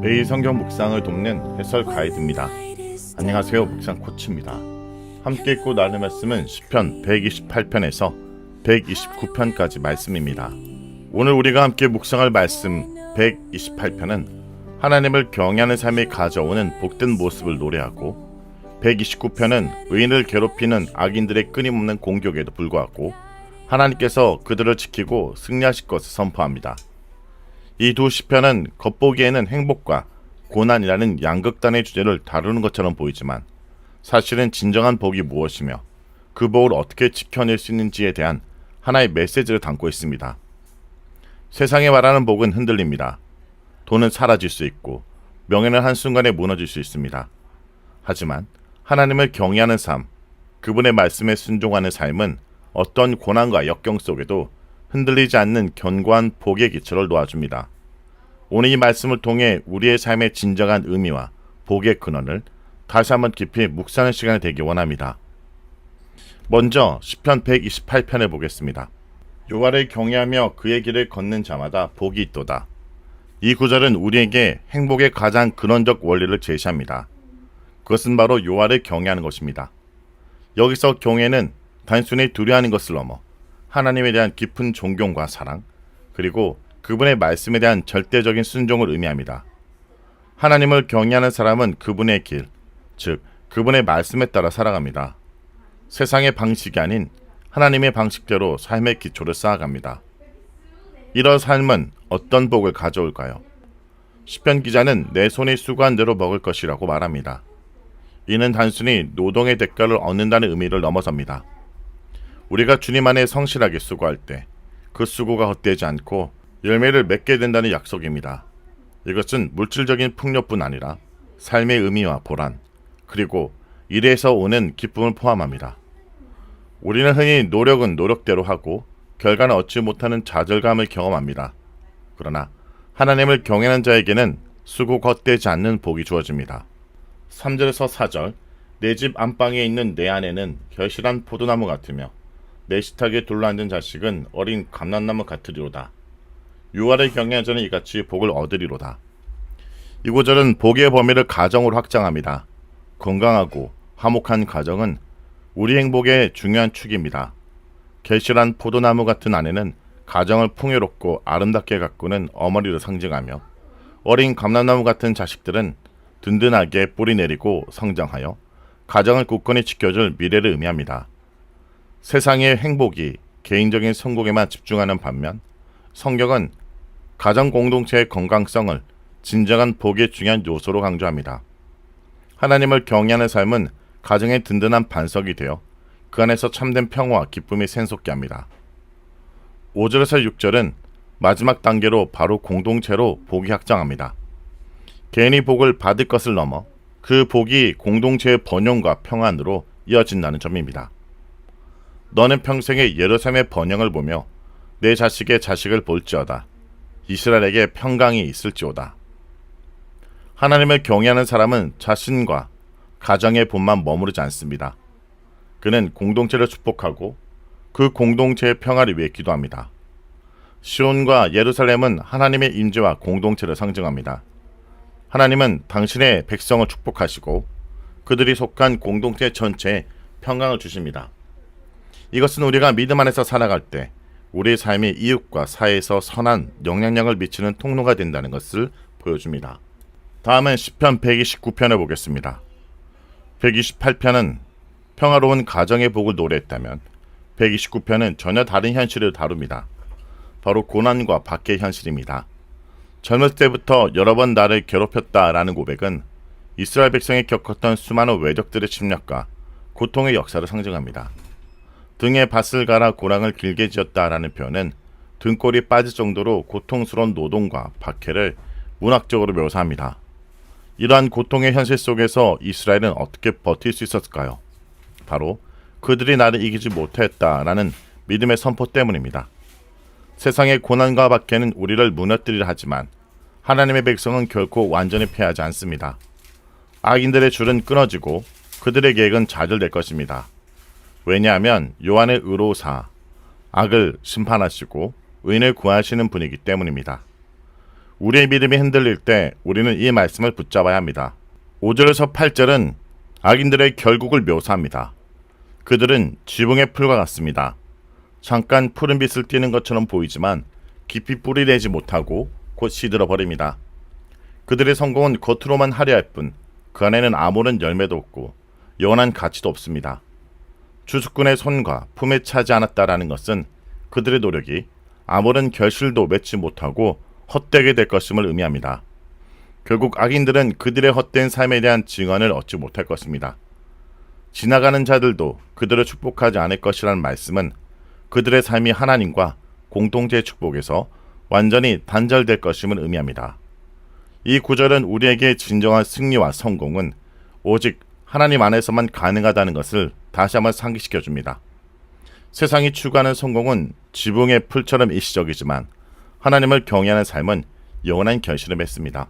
매일 성경 묵상을 돕는 해설 가이드입니다. 안녕하세요, 묵상 코치입니다. 함께 읽고 나눌 말씀은 시편 128편에서 129편까지 말씀입니다. 오늘 우리가 함께 묵상할 말씀 128편은 하나님을 경외하는 삶이 가져오는 복된 모습을 노래하고, 129편은 의인을 괴롭히는 악인들의 끊임없는 공격에도 불구하고 하나님께서 그들을 지키고 승리하실 것을 선포합니다. 이 두 시편은 겉보기에는 행복과 고난이라는 양극단의 주제를 다루는 것처럼 보이지만, 사실은 진정한 복이 무엇이며 그 복을 어떻게 지켜낼 수 있는지에 대한 하나의 메시지를 담고 있습니다. 세상에 말하는 복은 흔들립니다. 돈은 사라질 수 있고 명예는 한순간에 무너질 수 있습니다. 하지만 하나님을 경외하는 삶, 그분의 말씀에 순종하는 삶은 어떤 고난과 역경 속에도 흔들리지 않는 견고한 복의 기초를 놓아줍니다. 오늘 이 말씀을 통해 우리의 삶의 진정한 의미와 복의 근원을 다시 한번 깊이 묵상하는 시간이 되기 원합니다. 먼저 시편 128편을 보겠습니다. 여호와를 경외하며 그의 길을 걷는 자마다 복이 있도다. 이 구절은 우리에게 행복의 가장 근원적 원리를 제시합니다. 그것은 바로 여호와를 경외하는 것입니다. 여기서 경외는 단순히 두려워하는 것을 넘어 하나님에 대한 깊은 존경과 사랑, 그리고 그분의 말씀에 대한 절대적인 순종을 의미합니다. 하나님을 경외하는 사람은 그분의 길, 즉 그분의 말씀에 따라 살아갑니다. 세상의 방식이 아닌 하나님의 방식대로 삶의 기초를 쌓아갑니다. 이런 삶은 어떤 복을 가져올까요? 시편 기자는 내 손이 수고한 대로 먹을 것이라고 말합니다. 이는 단순히 노동의 대가를 얻는다는 의미를 넘어섭니다. 우리가 주님 안에 성실하게 수고할 때 그 수고가 헛되지 않고 열매를 맺게 된다는 약속입니다. 이것은 물질적인 풍요뿐 아니라 삶의 의미와 보람, 그리고 일에서 오는 기쁨을 포함합니다. 우리는 흔히 노력은 노력대로 하고 결과는 얻지 못하는 좌절감을 경험합니다. 그러나 하나님을 경외하는 자에게는 수고가 헛되지 않는 복이 주어집니다. 3절에서 4절, 내 집 안방에 있는 내 아내는 결실한 포도나무 같으며 내 식탁에 둘러앉은 자식은 어린 감람나무 같으리로다. 여호와를 경외하는 자는 이같이 복을 얻으리로다. 이 구절은 복의 범위를 가정으로 확장합니다. 건강하고 화목한 가정은 우리 행복의 중요한 축입니다. 결실한 포도나무 같은 아내는 가정을 풍요롭고 아름답게 가꾸는 어머니를 상징하며, 어린 감람나무 같은 자식들은 든든하게 뿌리 내리고 성장하여 가정을 굳건히 지켜줄 미래를 의미합니다. 세상의 행복이 개인적인 성공에만 집중하는 반면, 성경은 가정 공동체의 건강성을 진정한 복의 중요한 요소로 강조합니다. 하나님을 경외하는 삶은 가정의 든든한 반석이 되어 그 안에서 참된 평화와 기쁨이 샘솟게 합니다. 5절에서 6절은 마지막 단계로 바로 공동체로 복이 확장합니다. 개인이 복을 받을 것을 넘어 그 복이 공동체의 번영과 평안으로 이어진다는 점입니다. 너는 평생에 예루살렘의 번영을 보며 내 자식의 자식을 볼지어다. 이스라엘에게 평강이 있을지어다. 하나님을 경외하는 사람은 자신과 가정의 본만 머무르지 않습니다. 그는 공동체를 축복하고 그 공동체의 평화를 위해 기도합니다. 시온과 예루살렘은 하나님의 임재와 공동체를 상징합니다. 하나님은 당신의 백성을 축복하시고 그들이 속한 공동체 전체에 평강을 주십니다. 이것은 우리가 믿음 안에서 살아갈 때 우리의 삶이 이웃과 사회에서 선한 영향력을 미치는 통로가 된다는 것을 보여줍니다. 다음은 시편 129편을 보겠습니다. 128편은 평화로운 가정의 복을 노래했다면 129편은 전혀 다른 현실을 다룹니다. 바로 고난과 박해의 현실입니다. 젊을 때부터 여러 번 나를 괴롭혔다라는 고백은 이스라엘 백성이 겪었던 수많은 외적들의 침략과 고통의 역사를 상징합니다. 등에 밭을 갈아 고랑을 길게 지었다라는 표현은 등골이 빠질 정도로 고통스러운 노동과 박해를 문학적으로 묘사합니다. 이러한 고통의 현실 속에서 이스라엘은 어떻게 버틸 수 있었을까요? 바로 그들이 나를 이기지 못했다라는 믿음의 선포 때문입니다. 세상의 고난과 박해는 우리를 무너뜨리려 하지만 하나님의 백성은 결코 완전히 패하지 않습니다. 악인들의 줄은 끊어지고 그들의 계획은 좌절될 것입니다. 왜냐하면 요한의 의로사, 악을 심판하시고 의인을 구하시는 분이기 때문입니다. 우리의 믿음이 흔들릴 때 우리는 이 말씀을 붙잡아야 합니다. 5절에서 8절은 악인들의 결국을 묘사합니다. 그들은 지붕의 풀과 같습니다. 잠깐 푸른빛을 띠는 것처럼 보이지만 깊이 뿌리내지 못하고 곧 시들어 버립니다. 그들의 성공은 겉으로만 화려할 뿐 그 안에는 아무런 열매도 없고 영원한 가치도 없습니다. 주수꾼의 손과 품에 차지 않았다라는 것은 그들의 노력이 아무런 결실도 맺지 못하고 헛되게 될 것임을 의미합니다. 결국 악인들은 그들의 헛된 삶에 대한 증언을 얻지 못할 것입니다. 지나가는 자들도 그들을 축복하지 않을 것이라는 말씀은 그들의 삶이 하나님과 공동체의 축복에서 완전히 단절될 것임을 의미합니다. 이 구절은 우리에게 진정한 승리와 성공은 오직 하나님 안에서만 가능하다는 것을 다시 한번 상기시켜 줍니다. 세상이 추구하는 성공은 지붕의 풀처럼 일시적이지만 하나님을 경외하는 삶은 영원한 결실을 맺습니다.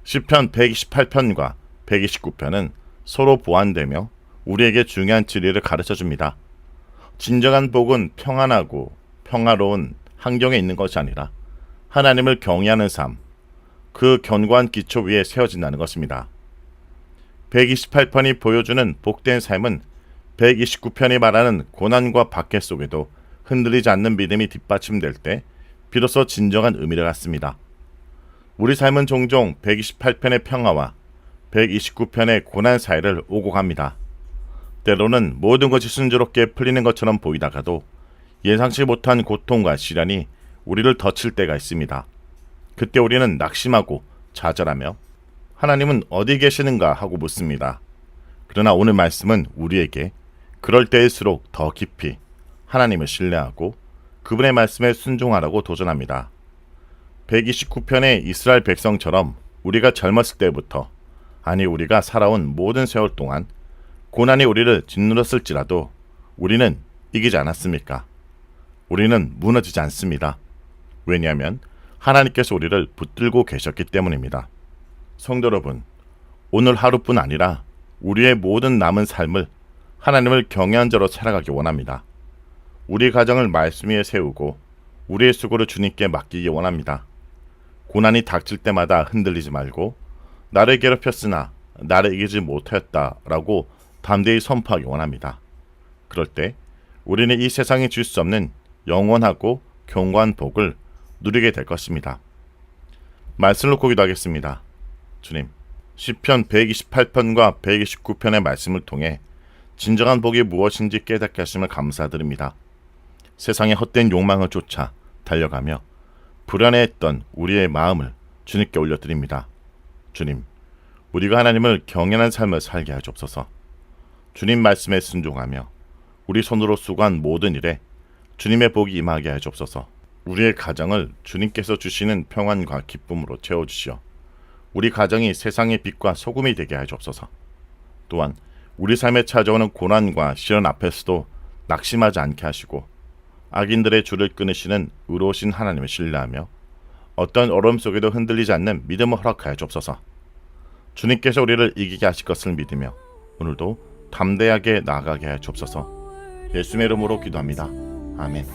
시편 128편과 129편은 서로 보완되며 우리에게 중요한 진리를 가르쳐 줍니다. 진정한 복은 평안하고 평화로운 환경에 있는 것이 아니라 하나님을 경외하는 삶, 그 견고한 기초 위에 세워진다는 것입니다. 128편이 보여주는 복된 삶은 129편이 말하는 고난과 박해 속에도 흔들리지 않는 믿음이 뒷받침될 때 비로소 진정한 의미를 갖습니다. 우리 삶은 종종 128편의 평화와 129편의 고난 사이를 오고 갑니다. 때로는 모든 것이 순조롭게 풀리는 것처럼 보이다가도 예상치 못한 고통과 시련이 우리를 덮칠 때가 있습니다. 그때 우리는 낙심하고 좌절하며 하나님은 어디 계시는가 하고 묻습니다. 그러나 오늘 말씀은 우리에게 그럴 때일수록 더 깊이 하나님을 신뢰하고 그분의 말씀에 순종하라고 도전합니다. 129편의 이스라엘 백성처럼 우리가 젊었을 때부터, 아니 우리가 살아온 모든 세월 동안 고난이 우리를 짓눌렀을지라도 우리는 이기지 않았습니까? 우리는 무너지지 않습니다. 왜냐하면 하나님께서 우리를 붙들고 계셨기 때문입니다. 성도 여러분, 오늘 하루뿐 아니라 우리의 모든 남은 삶을 하나님을 경외한 자로 살아가기 원합니다. 우리 가정을 말씀 위에 세우고 우리의 수고를 주님께 맡기기 원합니다. 고난이 닥칠 때마다 흔들리지 말고 나를 괴롭혔으나 나를 이기지 못하였다라고 담대히 선포하기 원합니다. 그럴 때 우리는 이 세상이 줄 수 없는 영원하고 견고한 복을 누리게 될 것입니다. 말씀을 놓고 기도하겠습니다. 주님, 시편 128편과 129편의 말씀을 통해 진정한 복이 무엇인지 깨닫게 하심을 감사드립니다. 세상의 헛된 욕망을 쫓아 달려가며 불안해했던 우리의 마음을 주님께 올려드립니다. 주님, 우리가 하나님을 경외하는 삶을 살게 하옵소서. 주님 말씀에 순종하며 우리 손으로 수고한 모든 일에 주님의 복이 임하게 하옵소서. 우리의 가정을 주님께서 주시는 평안과 기쁨으로 채워주시어 우리 가정이 세상의 빛과 소금이 되게 하옵소서. 또한 우리 삶에 찾아오는 고난과 시련 앞에서도 낙심하지 않게 하시고 악인들의 줄을 끊으시는 의로우신 하나님을 신뢰하며 어떤 어려움 속에도 흔들리지 않는 믿음을 허락하여 주옵소서. 주님께서 우리를 이기게 하실 것을 믿으며 오늘도 담대하게 나아가게 하여 주옵소서. 예수의 이름으로 기도합니다. 아멘.